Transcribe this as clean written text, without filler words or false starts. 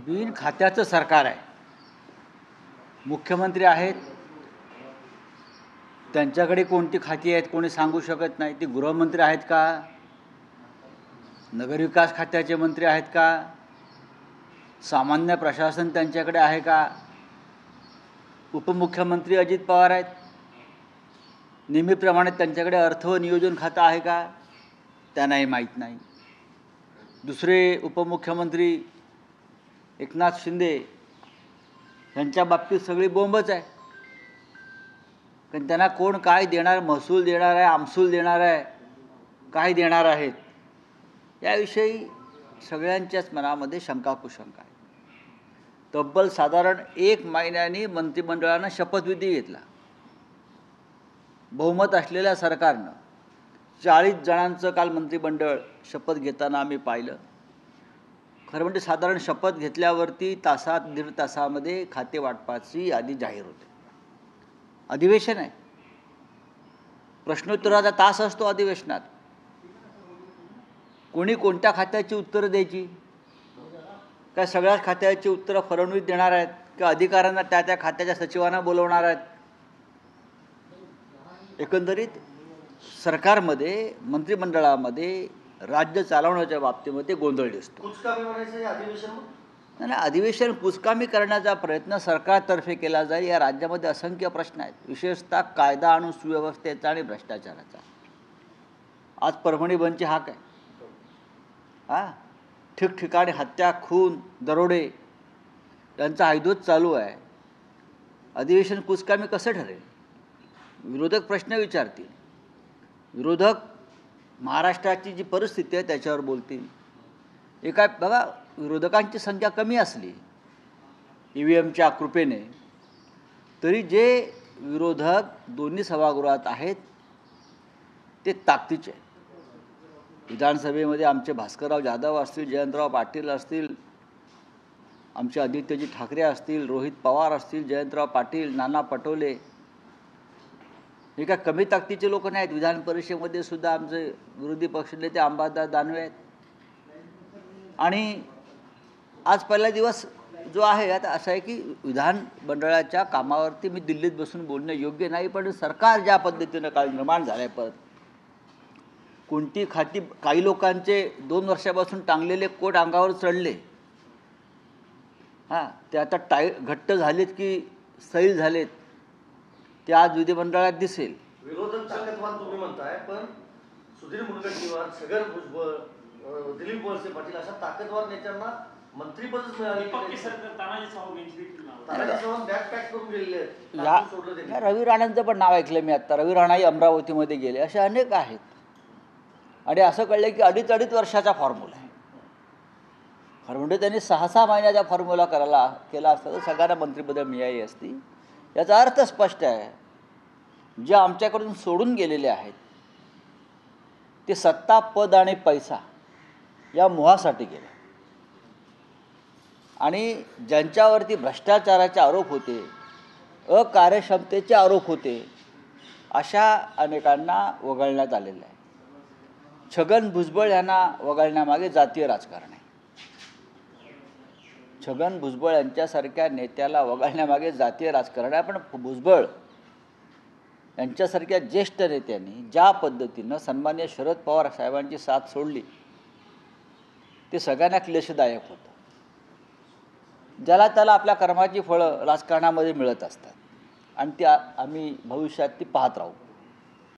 बिन खात्याचं सरकार आहे. मुख्यमंत्री आहेत, त्यांच्याकडे कोणती खाती आहेत कोणी सांगू शकत नाही. ते गृहमंत्री आहेत का, नगरविकास खात्याचे मंत्री आहेत का, सामान्य प्रशासन त्यांच्याकडे आहे का, उपमुख्यमंत्री अजित पवार आहेत, नेहमीप्रमाणे त्यांच्याकडे अर्थ व नियोजन खातं आहे का, त्यांनाही माहीत नाही. दुसरे उपमुख्यमंत्री एकनाथ शिंदे यांच्या बाबतीत सगळी बोंबच आहे. कारण त्यांना कोण काय देणार, महसूल देणार आहे, आमसूल देणार आहे, काय देणार आहेत, याविषयी सगळ्यांच्याच मनामध्ये शंका कुशंका आहे. तब्बल साधारण 1 महिन्याने मंत्रिमंडळानं शपथविधी घेतला. बहुमत असलेल्या सरकारनं 40 जणांचं काल मंत्रिमंडळ शपथ घेताना आम्ही पाहिलं. खरं म्हणजे साधारण शपथ घेतल्यावरती तासात दीड तासामध्ये खाते वाटपाची यादी जाहीर होते. अधिवेशन आहे, प्रश्नोत्तराचा तास असतो अधिवेशनात. कोणी कोणत्या खात्याची उत्तरं द्यायची, काय सगळ्याच खात्याची उत्तरं फडणवीस देणार आहेत का अधिकाऱ्यांना त्या त्या खात्याच्या सचिवांना बोलवणार आहेत. एकंदरीत सरकारमध्ये मंत्रिमंडळामध्ये राज्य चालवण्याच्या बाबतीमध्ये गोंधळ दिसतो. नाही, अधिवेशन कुचकामी करण्याचा प्रयत्न सरकारतर्फे केला जाईल. या राज्यामध्ये असंख्य प्रश्न आहेत, विशेषतः कायदा आणि सुव्यवस्थेचा आणि भ्रष्टाचाराचा. आज परभणी बंदची हाक आहे. ठिकठिकाणी हत्या, खून, दरोडे यांचा हैदोस चालू आहे. अधिवेशन कुचकामी कसं ठरेल? विरोधक प्रश्न विचारतील, विरोधक महाराष्ट्राची जी परिस्थिती आहे त्याच्यावर बोलतील. एका बघा, विरोधकांची संख्या कमी असली EVMच्या कृपेने, तरी जे विरोधक दोन्ही सभागृहात आहेत ते ताकदीचे. विधानसभेमध्ये आमचे भास्करराव जाधव असतील, जयंतराव पाटील असतील, आमचे आदित्यजी ठाकरे असतील, रोहित पवार असतील, जयंतराव पाटील, नाना पटोले, हे काय कमी ताकदीचे लोक नाहीत. विधान परिषदेमध्ये सुद्धा आमचे विरोधी पक्षनेते अंबादास दानवे आहेत. आणि आज पहिला दिवस जो आहे आता असा आहे की विधानमंडळाच्या कामावरती मी दिल्लीत बसून बोलणं योग्य नाही. पण सरकार ज्या पद्धतीनं काल निर्माण झालं आहे, परत कोणती खाती, काही लोकांचे 2 वर्षापासून टांगलेले कोट अंगावर चढले, ते आता घट्ट झालेत की सैल झालेत, ते आज विधिमंडळात दिसेल. विरोधक ताकदवान तुम्ही म्हणताय, पण सुधीर मुनगंटीवार, छगन भुजबळ, दिलीप वळसे पाटील अशा ताकदवार नेत्यांना मंत्रीपदच मिळाले. रवी राणांचं पण नाव ऐकलं मी आता. रवी राणाही अमरावतीमध्ये गेले, असे अनेक आहेत. आणि असं कळलं की 2.5 वर्षाचा फॉर्म्युला आहे. खरं म्हणजे त्यांनी 6-6 महिन्याचा फॉर्म्युला केला असता तर सगळ्यांना मंत्रिपदं मिळाली असती. याचा अर्थ स्पष्ट आहे, जे आमच्याकडून सोडून गेलेले आहेत ते सत्ता, पद आणि पैसा या मोहासाठी गेले. आणि ज्यांच्यावरती भ्रष्टाचाराचे आरोप होते, अकार्यक्षमतेचे आरोप होते, अशा अनेकांना वगळण्यात आलेलं आहे. छगन भुजबळ यांना वगळण्यामागे जातीय राजकारण आहे. छगन भुजबळ यांच्यासारख्या नेत्याला वगळण्यामागे जातीय राजकारण आहे. पण भुजबळ यांच्यासारख्या ज्येष्ठ नेत्यांनी ज्या पद्धतीनं सन्माननीय शरद पवार साहेबांची साथ सोडली ते सगळ्यांना क्लेशदायक होतं. ज्याला त्याला आपल्या कर्माची फळं राजकारणामध्ये मिळत असतात आणि ती आम्ही भविष्यात ती पाहत राहू.